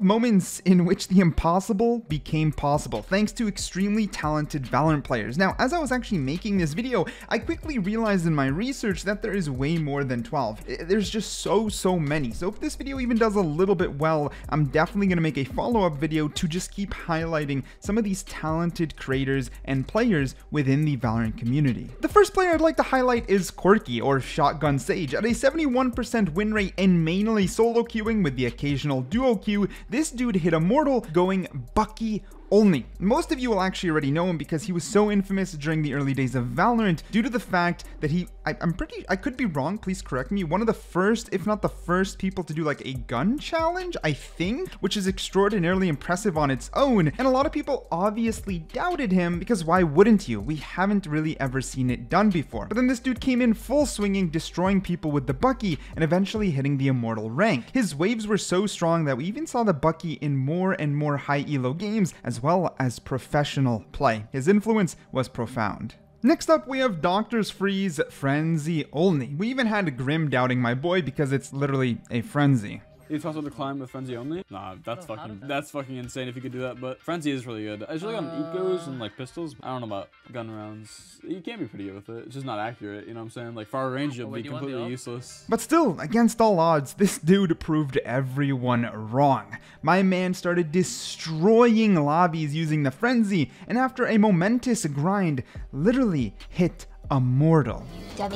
Moments in which the impossible became possible thanks to extremely talented Valorant players. Now, as I was actually making this video, I quickly realized in my research that there is way more than 12. There's just so many. So if this video even does a little bit well, I'm definitely going to make a follow-up video to just keep highlighting some of these talented creators and players within the Valorant community. The first player I'd like to highlight is Corky, or Shotgun Sage. At a 71% win rate and mainly solo queuing with the occasional duo queue, this dude hit Immortal going Bucky only. Most of you will actually already know him because he was so infamous during the early days of Valorant due to the fact that I could be wrong, please correct me, one of the first, if not the first people to do like a gun challenge, I think, which is extraordinarily impressive on its own. And a lot of people obviously doubted him because why wouldn't you? We haven't really ever seen it done before. But then this dude came in full swinging, destroying people with the Bucky and eventually hitting the Immortal rank. His waves were so strong that we even saw the Bucky in more and more high elo games as well as professional play. His influence was profound. Next up, we have Doctor's Freeze Frenzy Only. We even had Grim doubting my boy because it's literally a frenzy. It's possible to climb with Frenzy only? Nah, that's fucking insane if you could do that, but Frenzy is really good. It's really on ecos and like pistols. I don't know about gun rounds. You can be pretty good with it. It's just not accurate, you know what I'm saying? Like far range, you'll be completely useless. But still, against all odds, this dude proved everyone wrong. My man started destroying lobbies using the Frenzy, and after a momentous grind, literally hit Immortal. Now,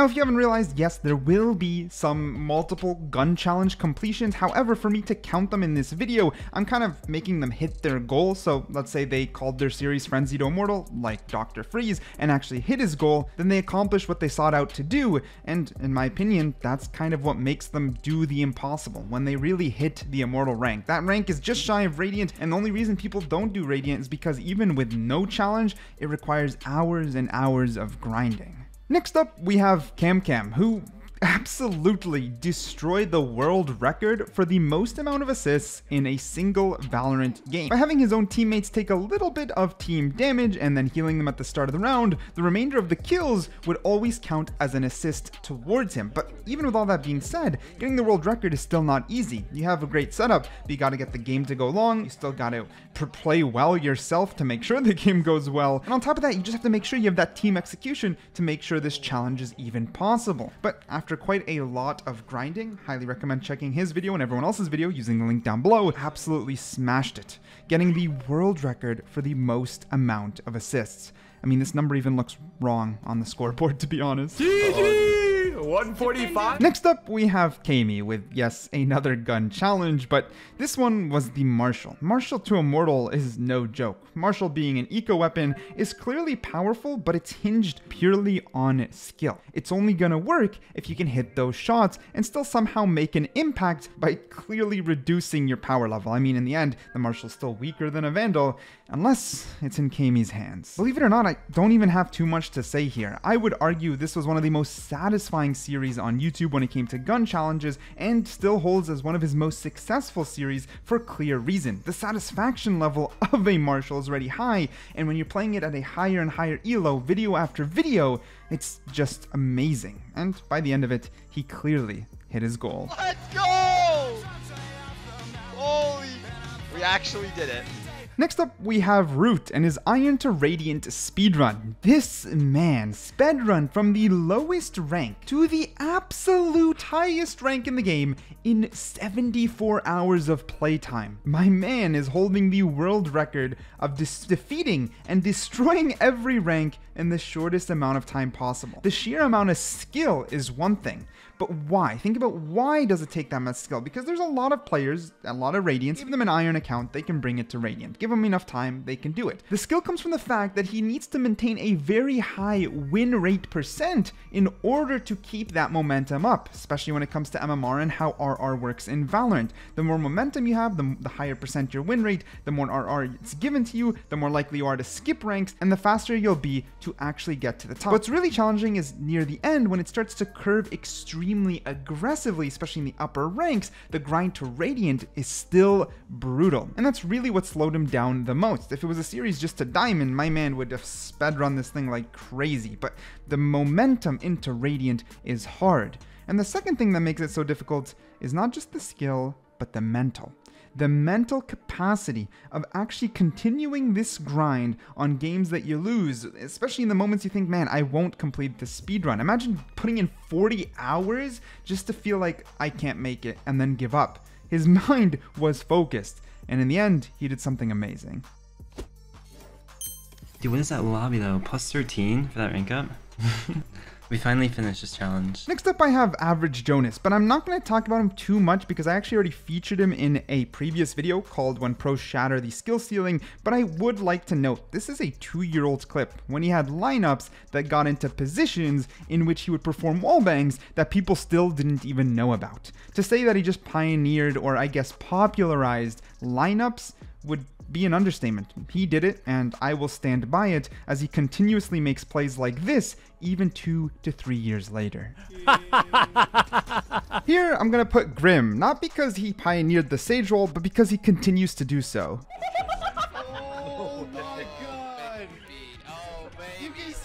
if you haven't realized, yes, there will be some multiple gun challenge completions. However, for me to count them in this video, I'm kind of making them hit their goal. So let's say they called their series Frenzy to Immortal, like Dr. Freeze, and actually hit his goal, then they accomplished what they sought out to do. And in my opinion, that's kind of what makes them do the impossible, when they really hit the Immortal rank. That rank is just shy of Radiant, and the only reason people don't do Radiant is because even with no challenge, it requires hours and hours of grinding. Next up, we have Cam, who absolutely destroyed the world record for the most amount of assists in a single Valorant game. By having his own teammates take a little bit of team damage and then healing them at the start of the round, the remainder of the kills would always count as an assist towards him. But even with all that being said, getting the world record is still not easy. You have a great setup, but you gotta get the game to go long, you still gotta play well yourself to make sure the game goes well, and on top of that, you just have to make sure you have that team execution to make sure this challenge is even possible. But after quite a lot of grinding, highly recommend checking his video and everyone else's video using the link down below, absolutely smashed it, getting the world record for the most amount of assists. I mean, this number even looks wrong on the scoreboard, to be honest. GG! 145. Next up, we have Kami with, yes, another gun challenge, but this one was the Marshall. Marshall to Immortal is no joke. Marshall being an eco weapon is clearly powerful, but it's hinged purely on skill. It's only gonna work if you can hit those shots and still somehow make an impact by clearly reducing your power level. I mean, in the end, the Marshall's still weaker than a Vandal, unless it's in Kami's hands. Believe it or not, I don't even have too much to say here. I would argue this was one of the most satisfying series on YouTube when it came to gun challenges, and still holds as one of his most successful series for clear reason. The satisfaction level of a Marshall is already high, and when you're playing it at a higher and higher elo, video after video, it's just amazing. And by the end of it, he clearly hit his goal. Let's go! Holy, we actually did it. Next up, we have Root and his Iron to Radiant speedrun. This man speedrun from the lowest rank to the absolute highest rank in the game in 74 hours of playtime. My man is holding the world record of defeating and destroying every rank in the shortest amount of time possible. The sheer amount of skill is one thing, but why? Think about why does it take that much skill? Because there's a lot of players, a lot of Radiants. Give them an Iron account, they can bring it to Radiant. Give them enough time, they can do it. The skill comes from the fact that he needs to maintain a very high win rate percent in order to keep that momentum up, especially when it comes to MMR and how RR works in Valorant. The more momentum you have, the higher percent your win rate, the more RR it's given to you, the more likely you are to skip ranks, and the faster you'll be to actually get to the top. What's really challenging is near the end when it starts to curve extremely aggressively, especially in the upper ranks. The grind to Radiant is still brutal, and that's really what slowed him down the most. If it was a series just to Diamond, my man would have sped run this thing like crazy, but the momentum into Radiant is hard. And the second thing that makes it so difficult is not just the skill, but the mental. The mental capacity of actually continuing this grind on games that you lose, especially in the moments you think, man, I won't complete the speedrun. Imagine putting in 40 hours just to feel like I can't make it and then give up. His mind was focused, and in the end, he did something amazing. Dude, what is that lobby though? Plus 13 for that rank up? We finally finished this challenge. Next up I have Average Jonas, but I'm not going to talk about him too much because I actually already featured him in a previous video called When Pros Shatter the Skill Ceiling, but I would like to note this is a 2-year-old clip when he had lineups that got into positions in which he would perform wallbangs that people still didn't even know about. To say that he just pioneered, or I guess popularized, lineups would be an understatement. He did it, and I will stand by it as he continuously makes plays like this even 2 to 3 years later. Here, I'm gonna put Grim, not because he pioneered the Sage roll, but because he continues to do so. Oh my god! Oh, baby.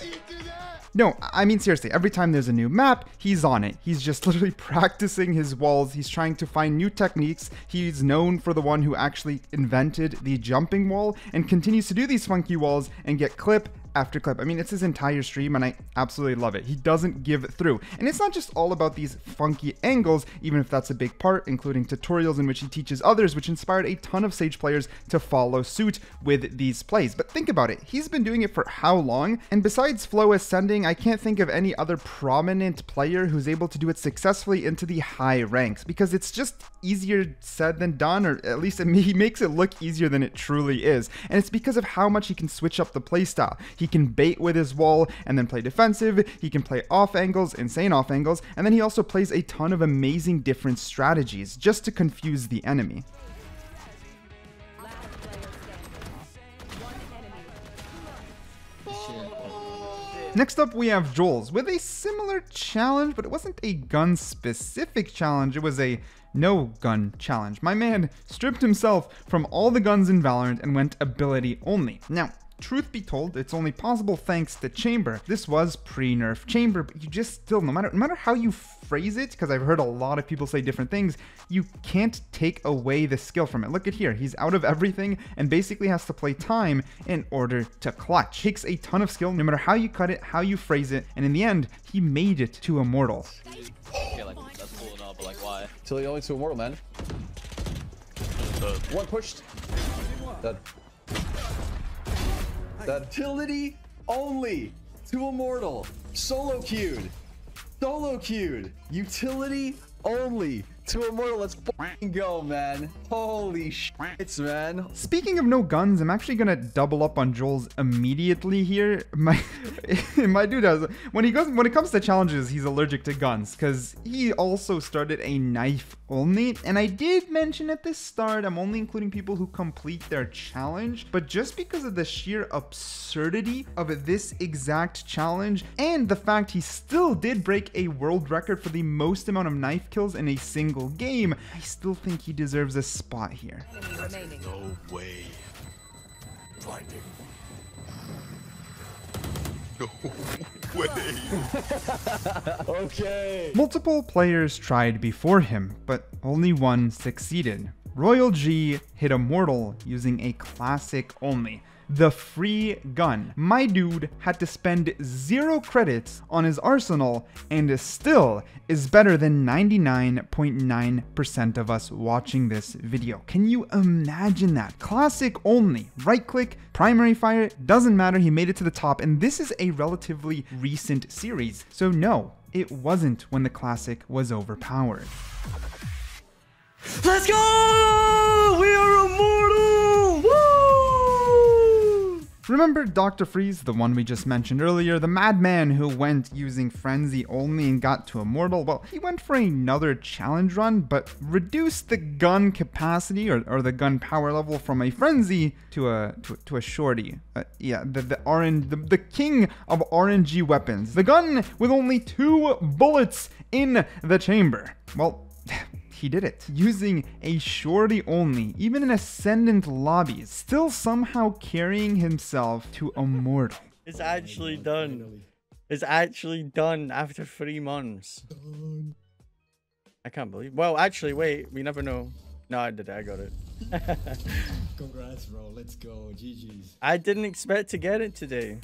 No, I mean seriously, every time there's a new map, he's on it. He's just literally practicing his walls. He's trying to find new techniques. He's known for the one who actually invented the jumping wall and continues to do these funky walls and get clip after clip. I mean, it's his entire stream and I absolutely love it. He doesn't give through. And it's not just all about these funky angles, even if that's a big part, including tutorials in which he teaches others, which inspired a ton of Sage players to follow suit with these plays. But think about it, he's been doing it for how long? And besides Flow Ascending, I can't think of any other prominent player who's able to do it successfully into the high ranks, because it's just easier said than done, or at least he makes it look easier than it truly is. And it's because of how much he can switch up the playstyle. He can bait with his wall and then play defensive, he can play off angles, insane off angles, and then he also plays a ton of amazing different strategies just to confuse the enemy. Next up we have Joel's with a similar challenge, but it wasn't a gun specific challenge, it was a no gun challenge. My man stripped himself from all the guns in Valorant and went ability only. Now, truth be told, it's only possible thanks to Chamber. This was pre-nerf Chamber, but you just still, no matter how you phrase it, because I've heard a lot of people say different things, you can't take away the skill from it. Look at here, he's out of everything and basically has to play time in order to clutch. Takes a ton of skill, no matter how you cut it, how you phrase it, and in the end, he made it to Immortal. Yeah, like, that's cool and all, but like, why? Till only to Immortal, man. One pushed. Dead. Utility only to Immortal. Solo queued. Solo queued. Utility only to Immortal. Let's f***ing go, man. Holy shit, man. Speaking of no guns, I'm actually gonna double up on Joel's immediately here. My dude has, when it comes to challenges, he's allergic to guns because he also started a knife only. And I did mention at the start, I'm only including people who complete their challenge, but just because of the sheer absurdity of this exact challenge and the fact he still did break a world record for the most amount of knife kills in a single game, I still think he deserves a spot here. No way. Blinding. No way. Okay. Multiple players tried before him, but only one succeeded. Royal G hit Immortal using a classic only, the free gun. My dude had to spend 0 credits on his arsenal and still is better than 99.9% of us watching this video. Can you imagine that? Classic only, right click, primary fire, doesn't matter, he made it to the top, and this is a relatively recent series. So no, it wasn't when the classic was overpowered. Let's go! We are immortal! Woo! Remember Dr. Freeze, the one we just mentioned earlier, the madman who went using Frenzy only and got to Immortal? Well, he went for another challenge run, but reduced the gun capacity or the gun power level from a Frenzy to a Shorty. Yeah, the king of RNG weapons. The gun with only 2 bullets in the chamber. Well, he did it, using a Shorty only, even in Ascendant lobbies, still somehow carrying himself to Immortal. It's actually done. It's actually done after 3 months. I can't believe. Well, actually, wait. We never know. No, I did. I got it. Congrats, bro. Let's go. GG's. I didn't expect to get it today.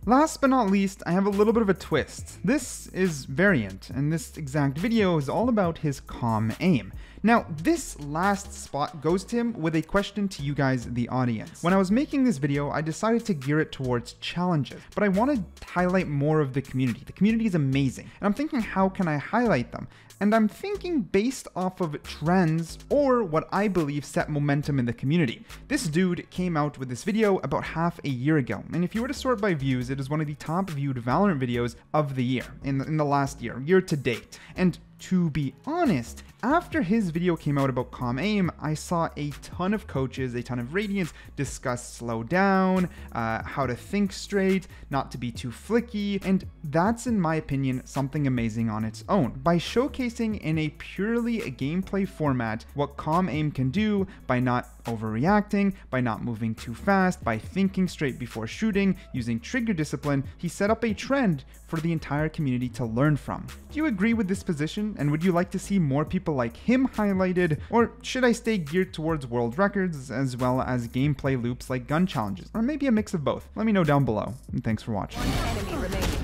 Last but not least, I have a little bit of a twist. This is Variant, and this exact video is all about his calm aim. Now, this last spot goes to him with a question to you guys, the audience. When I was making this video, I decided to gear it towards challenges, but I want to highlight more of the community. The community is amazing, and I'm thinking, how can I highlight them? And I'm thinking based off of trends or what I believe set momentum in the community. This dude came out with this video about half a year ago, and if you were to sort by views, it is one of the top viewed Valorant videos of the year, in the last year to date. And to be honest, after his video came out about calm aim, I saw a ton of coaches, a ton of Radiants discuss slow down, how to think straight, not to be too flicky, and that's, in my opinion, something amazing on its own. By showcasing in a purely gameplay format what calm aim can do by not overreacting, by not moving too fast, by thinking straight before shooting, using trigger discipline, he set up a trend for the entire community to learn from. Do you agree with this position, and would you like to see more people like him highlighted, or should I stay geared towards world records as well as gameplay loops like gun challenges, or maybe a mix of both? Let me know down below, and thanks for watching. One enemy remaining.